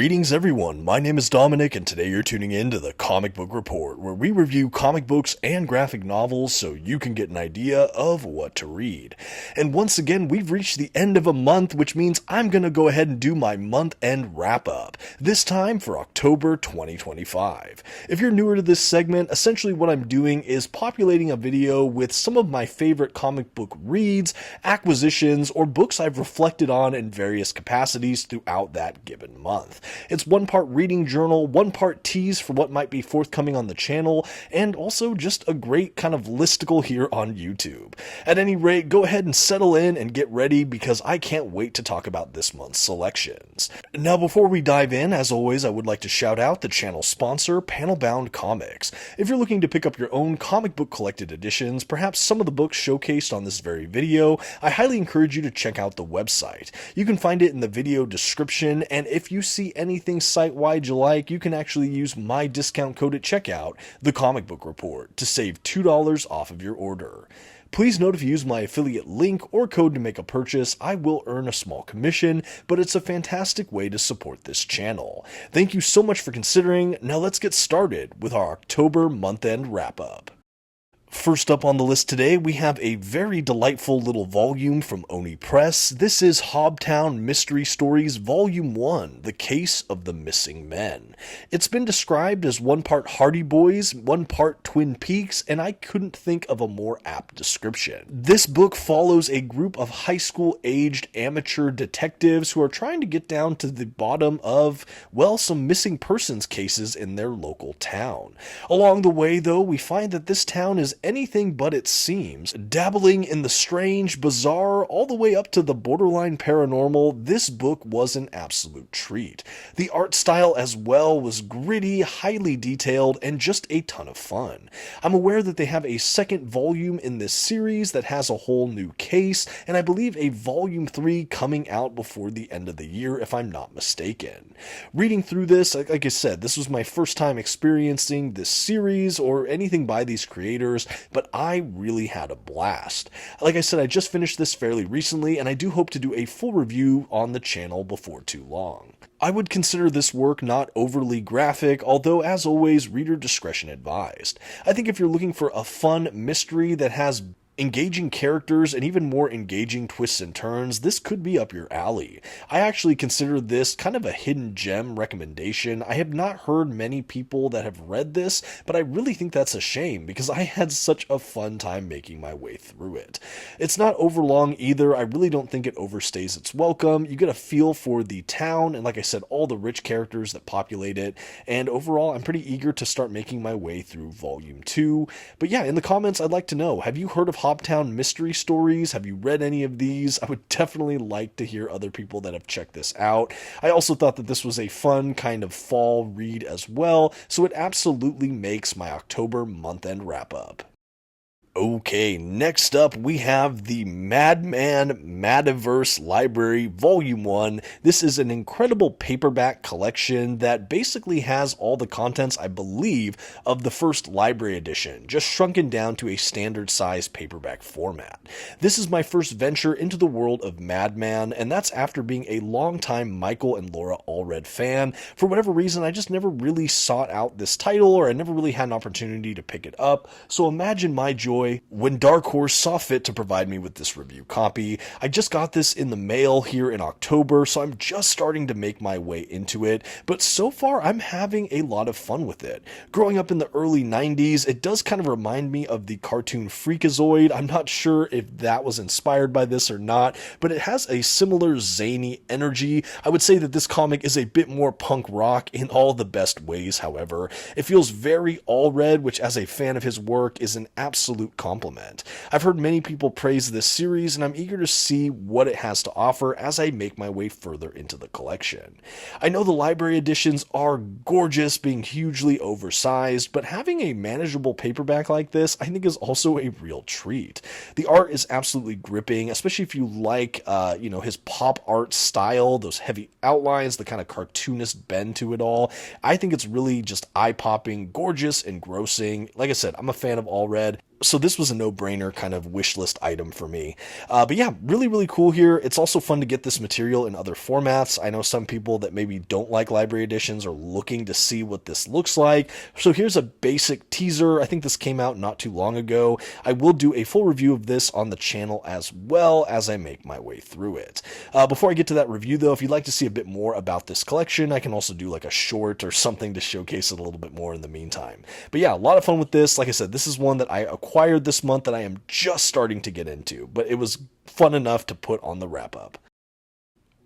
Greetings everyone, my name is Dominic and today you're tuning in to the Comic Book Report, where we review comic books and graphic novels so you can get an idea of what to read. And once again, we've reached the end of a month, which means I'm going to go ahead and do my month-end wrap-up, this time for October 2025. If you're newer to this segment, essentially what I'm doing is populating a video with some of my favorite comic book reads, acquisitions, or books I've reflected on in various capacities throughout that given month. It's one part reading journal, one part tease for what might be forthcoming on the channel, and also just a great kind of listicle here on YouTube. At any rate, go ahead and settle in and get ready because I can't wait to talk about this month's selections. Now before we dive in, as always, I would like to shout out the channel sponsor, Panelbound Comics. If you're looking to pick up your own comic book collected editions, perhaps some of the books showcased on this very video, I highly encourage you to check out the website. You can find it in the video description, and if you see anything site-wide you like, you can actually use my discount code at checkout, TheComicBookReport, to save $2 off of your order. Please note if you use my affiliate link or code to make a purchase, I will earn a small commission, but it's a fantastic way to support this channel. Thank you so much for considering. Now let's get started with our October month-end wrap-up. First up on the list today, we have a very delightful little volume from Oni Press. This is Hobtown Mystery Stories Volume 1, The Case of the Missing Men. It's been described as one part Hardy Boys, one part Twin Peaks, and I couldn't think of a more apt description. This book follows a group of high school-aged amateur detectives who are trying to get down to the bottom of, well, some missing persons cases in their local town. Along the way, though, we find that this town is anything but it seems. Dabbling in the strange, bizarre, all the way up to the borderline paranormal, this book was an absolute treat. The art style as well was gritty, highly detailed, and just a ton of fun. I'm aware that they have a second volume in this series that has a whole new case, and I believe a volume 3 coming out before the end of the year if I'm not mistaken. Reading through this, like I said, this was my first time experiencing this series or anything by these creators, but I really had a blast. Like I said, I just finished this fairly recently, and I do hope to do a full review on the channel before too long. I would consider this work not overly graphic, although as always, reader discretion advised. I think if you're looking for a fun mystery that has engaging characters and even more engaging twists and turns, this could be up your alley. I actually consider this kind of a hidden gem recommendation. I have not heard many people that have read this, but I really think that's a shame because I had such a fun time making my way through it. It's not overlong either. I really don't think it overstays its welcome. You get a feel for the town and, like I said, all the rich characters that populate it, and overall I'm pretty eager to start making my way through volume 2. But yeah, in the comments I'd like to know, have you heard of Hobtown Mystery Stories? Have you read any of these? I would definitely like to hear other people that have checked this out. I also thought that this was a fun kind of fall read as well, so it absolutely makes my October month-end wrap-up. Okay, next up we have the Madman Madiverse Library Volume 1. This is an incredible paperback collection that basically has all the contents, I believe, of the first library edition, just shrunken down to a standard size paperback format. This is my first venture into the world of Madman, and that's after being a longtime Michael and Laura Allred fan. For whatever reason, I just never really sought out this title, or I never really had an opportunity to pick it up, so imagine my joy when Dark Horse saw fit to provide me with this review copy. I just got this in the mail here in October, so I'm just starting to make my way into it, but so far I'm having a lot of fun with it. Growing up in the early 90s, it does kind of remind me of the cartoon Freakazoid. I'm not sure if that was inspired by this or not, but it has a similar zany energy. I would say that this comic is a bit more punk rock in all the best ways, however. It feels very Allred, which as a fan of his work is an absolute compliment. I've heard many people praise this series, and I'm eager to see what it has to offer as I make my way further into the collection. I know the library editions are gorgeous, being hugely oversized, but having a manageable paperback like this I think is also a real treat. The art is absolutely gripping, especially if you like his pop art style, those heavy outlines, the kind of cartoonist bend to it all. I think it's really just eye-popping, gorgeous, engrossing. Like I said, I'm a fan of Allred. So this was a no-brainer kind of wish list item for me. But yeah, really, really cool here. It's also fun to get this material in other formats. I know some people that maybe don't like library editions are looking to see what this looks like. So here's a basic teaser. I think this came out not too long ago. I will do a full review of this on the channel as well as I make my way through it. Before I get to that review though, if you'd like to see a bit more about this collection, I can also do like a short or something to showcase it a little bit more in the meantime. But yeah, a lot of fun with this. Like I said, this is one that I acquired this month that I am just starting to get into, but it was fun enough to put on the wrap up.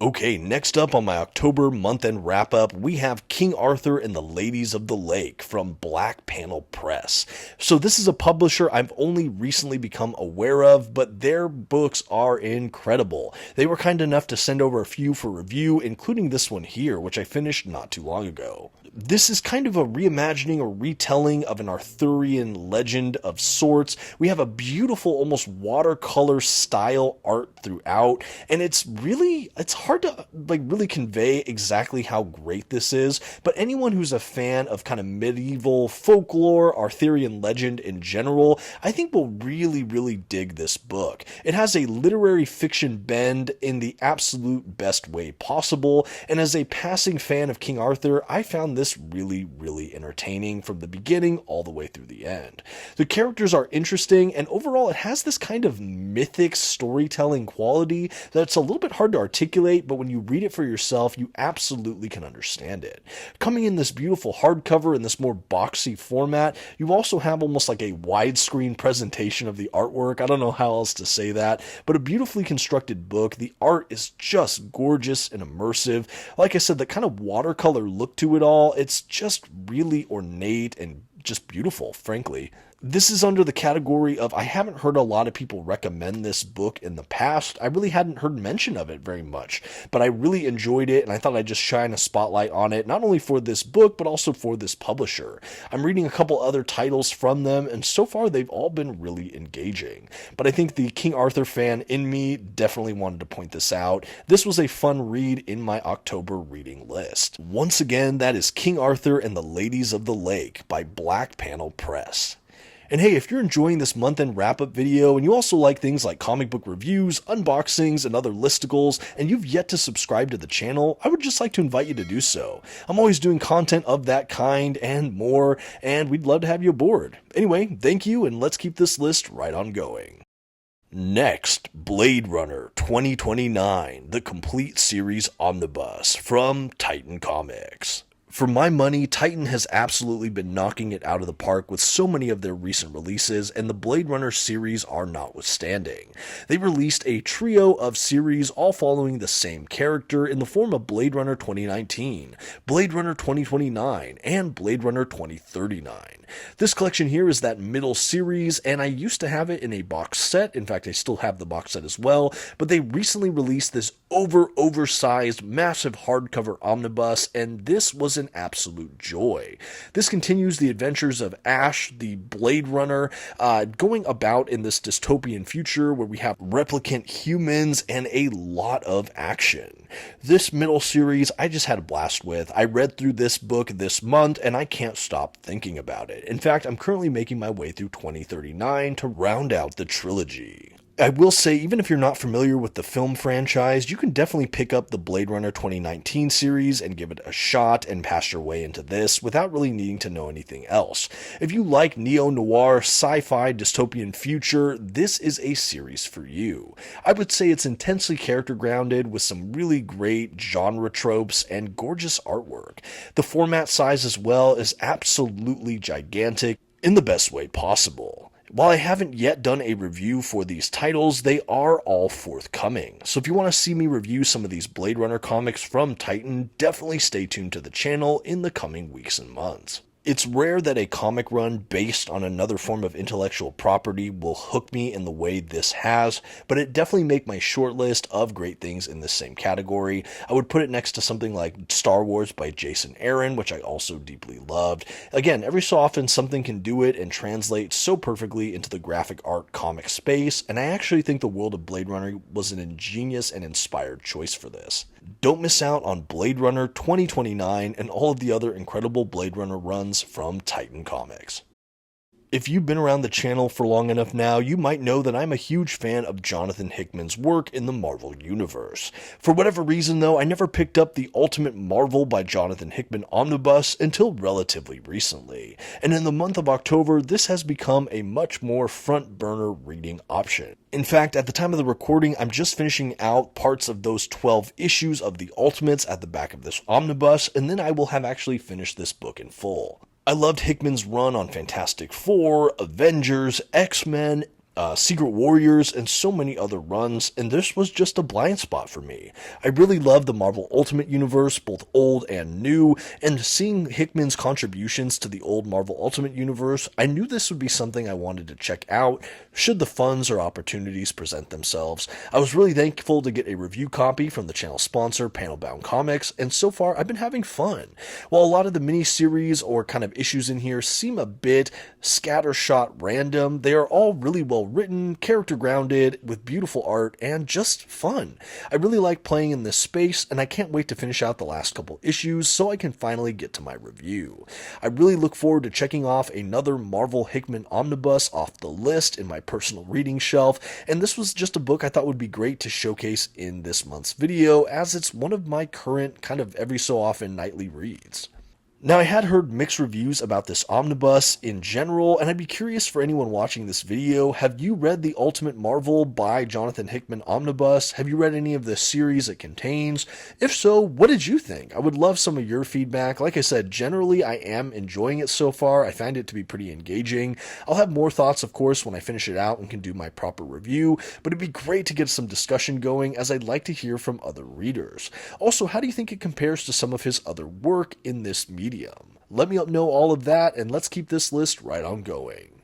Okay, next up on my October month-end wrap-up, we have King Arthur and the Ladies of the Lake from Black Panel Press. So this is a publisher I've only recently become aware of, but their books are incredible. They were kind enough to send over a few for review, including this one here, which I finished not too long ago. This is kind of a reimagining or retelling of an Arthurian legend of sorts. We have a beautiful, almost watercolor style art throughout, and it's hard to really convey exactly how great this is, but anyone who's a fan of kind of medieval folklore, Arthurian legend in general, I think will really, really dig this book. It has a literary fiction bend in the absolute best way possible, and as a passing fan of King Arthur, I found this really, really entertaining from the beginning all the way through the end. The characters are interesting, and overall it has this kind of mythic storytelling quality that's a little bit hard to articulate, but when you read it for yourself, you absolutely can understand it. Coming in this beautiful hardcover in this more boxy format, you also have almost like a widescreen presentation of the artwork. I don't know how else to say that, but a beautifully constructed book. The art is just gorgeous and immersive. Like I said, the kind of watercolor look to it all, it's just really ornate and just beautiful, frankly. This is under the category of I haven't heard a lot of people recommend this book in the past. I really hadn't heard mention of it very much, but I really enjoyed it, and I thought I'd just shine a spotlight on it, not only for this book, but also for this publisher. I'm reading a couple other titles from them, and so far they've all been really engaging. But I think the King Arthur fan in me definitely wanted to point this out. This was a fun read in my October reading list. Once again, that is King Arthur and the Ladies of the Lake by Black Panel Press. And hey, if you're enjoying this month-end wrap-up video, and you also like things like comic book reviews, unboxings, and other listicles, and you've yet to subscribe to the channel, I would just like to invite you to do so. I'm always doing content of that kind and more, and we'd love to have you aboard. Anyway, thank you, and let's keep this list right on going. Next, Blade Runner 2029, the complete series omnibus from Titan Comics. For my money, Titan has absolutely been knocking it out of the park with so many of their recent releases, and the Blade Runner series are notwithstanding. They released a trio of series all following the same character in the form of Blade Runner 2019, Blade Runner 2029, and Blade Runner 2039. This collection here is that middle series, and I used to have it in a box set. In fact, I still have the box set as well, but they recently released this oversized, massive hardcover omnibus, and this was an absolute joy. This continues the adventures of Ash, the Blade Runner, going about in this dystopian future where we have replicant humans and a lot of action. This middle series I just had a blast with. I read through this book this month, and I can't stop thinking about it. In fact, I'm currently making my way through 2039 to round out the trilogy. I will say, even if you're not familiar with the film franchise, you can definitely pick up the Blade Runner 2019 series and give it a shot and pass your way into this without really needing to know anything else. If you like neo-noir, sci-fi, dystopian future, this is a series for you. I would say it's intensely character-grounded with some really great genre tropes and gorgeous artwork. The format size as well is absolutely gigantic in the best way possible. While I haven't yet done a review for these titles, they are all forthcoming. So if you want to see me review some of these Blade Runner comics from Titan, definitely stay tuned to the channel in the coming weeks and months. It's rare that a comic run based on another form of intellectual property will hook me in the way this has, but it definitely make my short list of great things in this same category. I would put it next to something like Star Wars by Jason Aaron, which I also deeply loved. Again, every so often something can do it and translate so perfectly into the graphic art comic space, and I actually think the world of Blade Runner was an ingenious and inspired choice for this. Don't miss out on Blade Runner 2029 and all of the other incredible Blade Runner runs from Titan Comics. If you've been around the channel for long enough now, you might know that I'm a huge fan of Jonathan Hickman's work in the Marvel Universe. For whatever reason though, I never picked up the Ultimate Marvel by Jonathan Hickman Omnibus until relatively recently, and in the month of October, this has become a much more front burner reading option. In fact, at the time of the recording, I'm just finishing out parts of those 12 issues of the Ultimates at the back of this omnibus, and then I will have actually finished this book in full. I loved Hickman's run on Fantastic Four, Avengers, X-Men, Secret Warriors, and so many other runs, and this was just a blind spot for me. I really love the Marvel Ultimate Universe, both old and new, and seeing Hickman's contributions to the old Marvel Ultimate Universe, I knew this would be something I wanted to check out should the funds or opportunities present themselves. I was really thankful to get a review copy from the channel sponsor, Panelbound Comics, and so far I've been having fun. While a lot of the mini-series or kind of issues in here seem a bit scattershot random, they are all really well written, character grounded, with beautiful art, and just fun. I really like playing in this space, and I can't wait to finish out the last couple issues so I can finally get to my review. I really look forward to checking off another Marvel Hickman Omnibus off the list in my personal reading shelf, and this was just a book I thought would be great to showcase in this month's video, as it's one of my current kind of every so often nightly reads. Now, I had heard mixed reviews about this omnibus in general, and I'd be curious for anyone watching this video, have you read the Ultimate Marvel by Jonathan Hickman Omnibus? Have you read any of the series it contains? If so, what did you think? I would love some of your feedback. Like I said, generally I am enjoying it so far. I find it to be pretty engaging. I'll have more thoughts, of course, when I finish it out and can do my proper review, but it'd be great to get some discussion going, as I'd like to hear from other readers. Also, how do you think it compares to some of his other work in this medium? Let me know all of that, and let's keep this list right on going.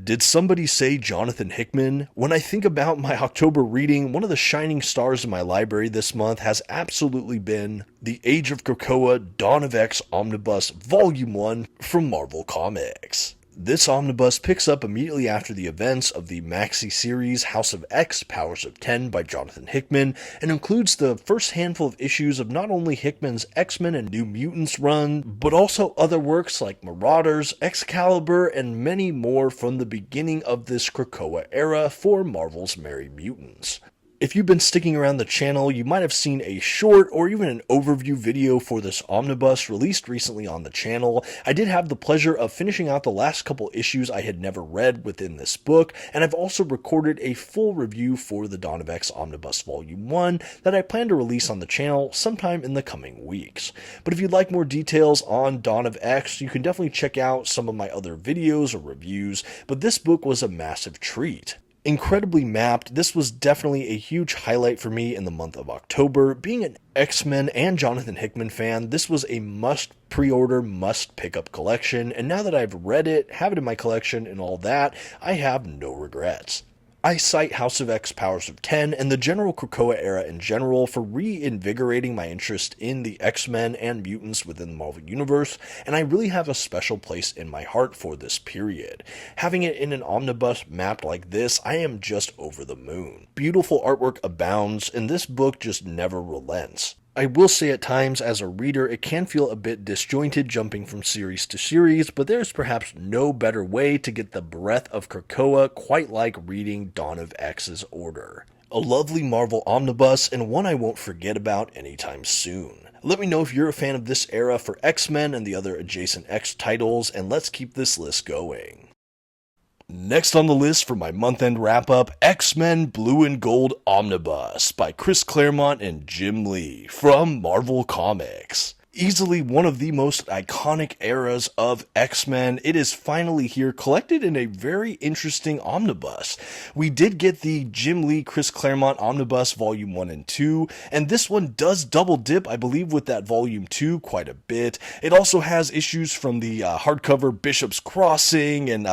Did somebody say Jonathan Hickman? When I think about my October reading, one of the shining stars in my library this month has absolutely been The Age of Krakoa Dawn of X Omnibus Volume 1 from Marvel Comics. This omnibus picks up immediately after the events of the maxi series House of X Powers of 10 by Jonathan Hickman, and includes the first handful of issues of not only Hickman's X-Men and New Mutants run, but also other works like Marauders, Excalibur, and many more from the beginning of this Krakoa era for Marvel's Merry Mutants. If you've been sticking around the channel, you might have seen a short or even an overview video for this omnibus released recently on the channel. I did have the pleasure of finishing out the last couple issues I had never read within this book, and I've also recorded a full review for the Dawn of X Omnibus Volume 1 that I plan to release on the channel sometime in the coming weeks. But if you'd like more details on Dawn of X, you can definitely check out some of my other videos or reviews, but this book was a massive treat. Incredibly mapped, this was definitely a huge highlight for me in the month of October. Being an X-Men and Jonathan Hickman fan, this was a must pre-order, must pick up collection, and now that I've read it, have it in my collection and all that, I have no regrets. I cite House of X Powers of 10 and the general Krakoa era in general for reinvigorating my interest in the X-Men and mutants within the Marvel Universe, and I really have a special place in my heart for this period. Having it in an omnibus mapped like this, I am just over the moon. Beautiful artwork abounds, and this book just never relents. I will say at times as a reader it can feel a bit disjointed jumping from series to series, but there's perhaps no better way to get the breadth of Krakoa quite like reading Dawn of X's Order. A lovely Marvel omnibus, and one I won't forget about anytime soon. Let me know if you're a fan of this era for X-Men and the other adjacent X titles, and let's keep this list going. Next on the list for my month-end wrap-up, X-Men Blue and Gold Omnibus by Chris Claremont and Jim Lee from Marvel Comics. Easily one of the most iconic eras of X-Men, it is finally here, collected in a very interesting omnibus. We did get the Jim Lee, Chris Claremont Omnibus Volume 1 and 2, and this one does double dip, I believe, with that Volume 2 quite a bit. It also has issues from the hardcover Bishop's Crossing and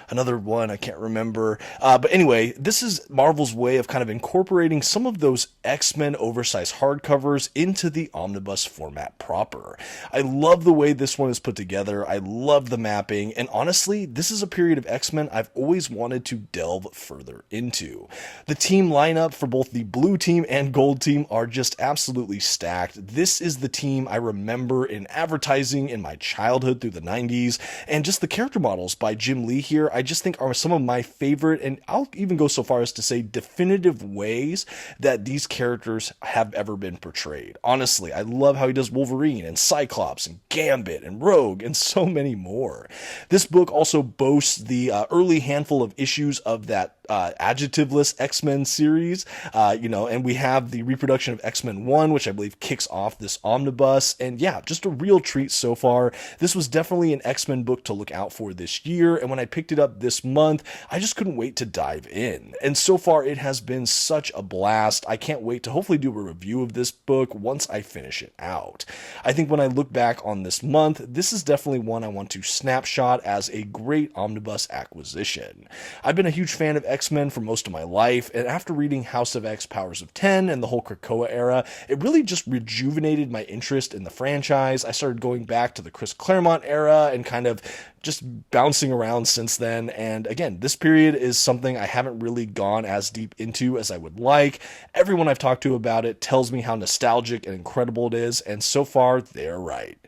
another one I can't remember. But anyway, this is Marvel's way of kind of incorporating some of those X-Men oversized hardcovers into the omnibus format proper. proper. I love the way this one is put together. I love the mapping, and honestly, this is a period of X-Men I've always wanted to delve further into. The team lineup for both the blue team and gold team are just absolutely stacked. This is the team I remember in advertising in my childhood through the 90s, and just the character models by Jim Lee here I just think are some of my favorite, and I'll even go so far as to say definitive ways that these characters have ever been portrayed. Honestly, I love how he does Wolverine and Cyclops and Gambit and Rogue and so many more. This book also boasts the early handful of issues of that adjectiveless X-Men series, and we have the reproduction of X-Men 1, which I believe kicks off this omnibus, and yeah, just a real treat so far. This was definitely an X-Men book to look out for this year, and when I picked it up this month, I just couldn't wait to dive in, and so far it has been such a blast. I can't wait to hopefully do a review of this book once I finish it out. I think when I look back on this month, this is definitely one I want to snapshot as a great omnibus acquisition. I've been a huge fan of X-Men for most of my life, and after reading House of X, Powers of 10, and the whole Krakoa era, it really just rejuvenated my interest in the franchise. I started going back to the Chris Claremont era and kind of just bouncing around since then, and again, this period is something I haven't really gone as deep into as I would like. Everyone I've talked to about it tells me how nostalgic and incredible it is, and so far, they're right.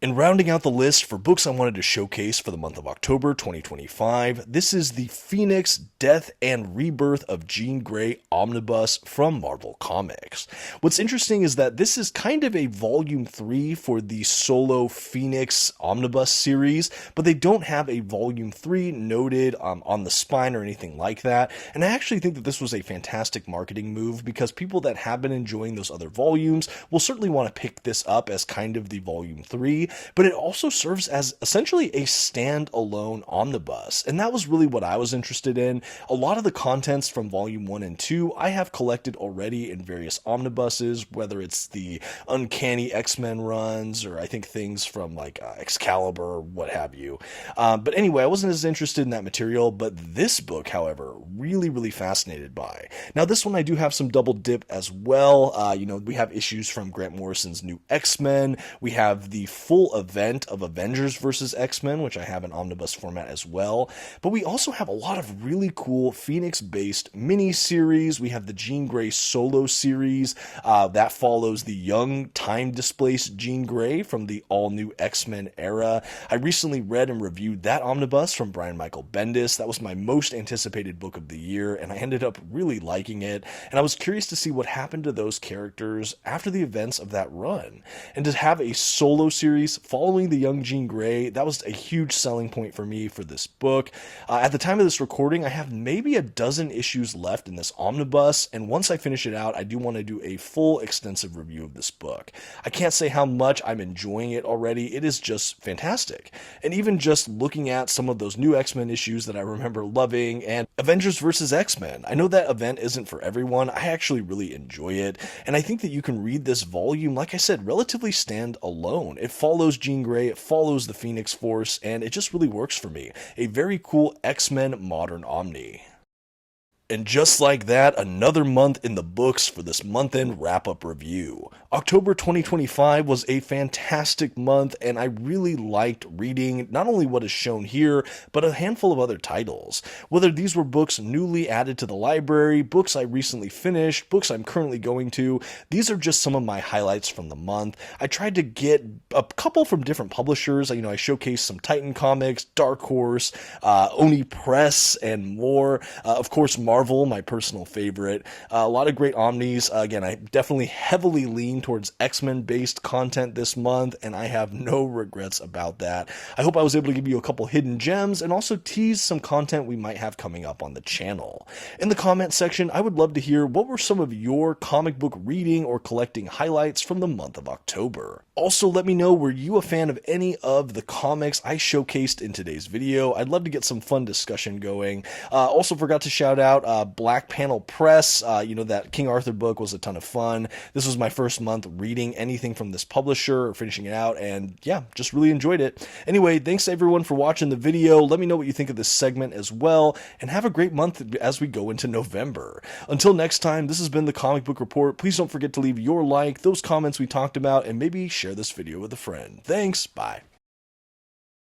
In rounding out the list for books I wanted to showcase for the month of October 2025, this is the Phoenix, Death, and Rebirth of Jean Grey Omnibus from Marvel Comics. What's interesting is that this is kind of a volume 3 for the solo Phoenix Omnibus series, but they don't have a volume 3 noted on the spine or anything like that, and I actually think that this was a fantastic marketing move because people that have been enjoying those other volumes will certainly want to pick this up as kind of the volume 3, but it also serves as essentially a standalone omnibus, and that was really what I was interested in. A lot of the contents from volume 1 and 2 I have collected already in various omnibuses, whether it's the Uncanny X-Men runs, or I think things from like Excalibur, or what have you. But anyway, I wasn't as interested in that material, but this book, however, really fascinated by. Now, this one I do have some double dip as well. We have issues from Grant Morrison's New X-Men. We have the full event of Avengers vs. X-Men, which I have in omnibus format as well. But we also have a lot of really cool Phoenix-based mini-series. We have the Jean Grey solo series that follows the young, time-displaced Jean Grey from the all-new X-Men era. I recently read and reviewed that omnibus from Brian Michael Bendis. That was my most anticipated book of the year, and I ended up really liking it, and I was curious to see what happened to those characters after the events of that run. And to have a solo series following the young Jean Grey, that was a huge selling point for me for this book. At the time of this recording, I have maybe a dozen issues left in this omnibus, and once I finish it out, I do want to do a full extensive review of this book. I can't say how much I'm enjoying it already. It is just fantastic. And even just looking at some of those new X-Men issues that I remember loving, and Avengers vs. X-Men, I know that event isn't for everyone. I actually really enjoy it, and I think that you can read this volume, like I said, relatively stand alone. It follows Jean Grey, it follows the Phoenix Force, and it just really works for me. A very cool X-Men Modern Omni. And just like that, another month in the books for this month-end wrap-up review. October 2025 was a fantastic month, and I really liked reading not only what is shown here, but a handful of other titles. Whether these were books newly added to the library, books I recently finished, books I'm currently going to, these are just some of my highlights from the month. I tried to get a couple from different publishers. I showcased some Titan Comics, Dark Horse, Oni Press, and more. Of course, Marvel, my personal favorite. A lot of great omnis. Again, I definitely heavily lean towards X-Men based content this month, and I have no regrets about that. I hope I was able to give you a couple hidden gems and also tease some content we might have coming up on the channel. In the comment section, I would love to hear what were some of your comic book reading or collecting highlights from the month of October. Also, let me know, were you a fan of any of the comics I showcased in today's video? I'd love to get some fun discussion going. Also forgot to shout out Black Panel Press. That King Arthur book was a ton of fun. This was my first month reading anything from this publisher or finishing it out, and yeah, just really enjoyed it. Anyway, thanks everyone for watching the video. Let me know what you think of this segment as well, and have a great month as we go into November. Until next time, this has been the Comic Book Report. Please don't forget to leave your like, those comments we talked about, and maybe share this video with a friend. Thanks, bye.